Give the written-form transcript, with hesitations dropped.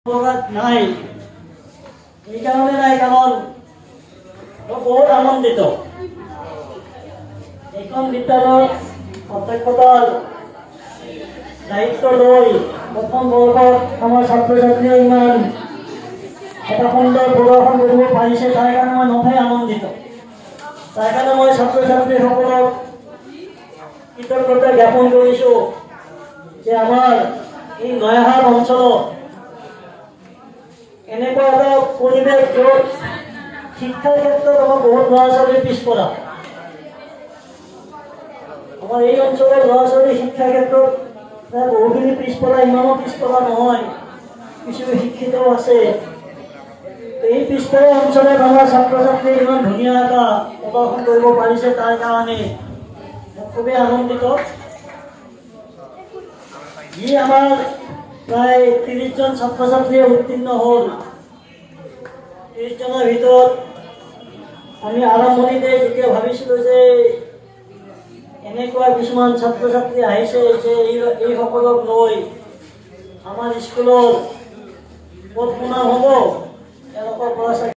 নাই এই কারণে নাই, কারণ বহুত আনন্দিত এখন বিদ্যালয় অধ্যক্ষতার দায়িত্ব লৈ প্রথম বর্ষত আমার ছাত্র ছাত্রী ইমান এটা সুন্দর প্রদর্শন করব পাৰিছে, তাৰ কাৰণে মই নথৈ আনন্দিত। তাৰ কাৰণে মই ছাত্ৰ ছাত্ৰী সকলক কৃতজ্ঞতা জ্ঞাপন কৰিছো যে আমাৰ এই নয়াহাট অঞ্চলত এনেকুৱা এটা পৰিৱেশ য'ত শিক্ষাৰ ক্ষেত্ৰত আমাৰ বহুত ল'ৰা ছোৱালী পিছপৰা। আমাৰ এই অঞ্চলৰ ল'ৰা ছোৱালী শিক্ষাৰ ক্ষেত্ৰত বহুখিনি পিছপৰা, ইমানো পিছপৰা নহয়, কিছু শিক্ষিত আছে। এই পিছপৰা অঞ্চলত আমাৰ ছাত্ৰ ছাত্ৰীয়ে ইমান ধুনীয়া এটা প্ৰদৰ্শন কৰিব পাৰিছে, তাৰ কাৰণে খুবেই আনন্দিত। যি আমাৰ প্ৰায় 30 জন ছাত্ৰ ছাত্ৰী উত্তীৰ্ণ হল। 30 জনেৰ ভিতৰ আমি আৰম্ভণিতে যেতিয়া ভাবিছিল যে এনেকুৱা কিছুমান ছাত্ৰ ছাত্ৰী আহিছে যে এই সকলক লৈ আমাৰ স্কুলৰ বহুত সুনাম হ'ব, তেওঁলোকৰ পৰা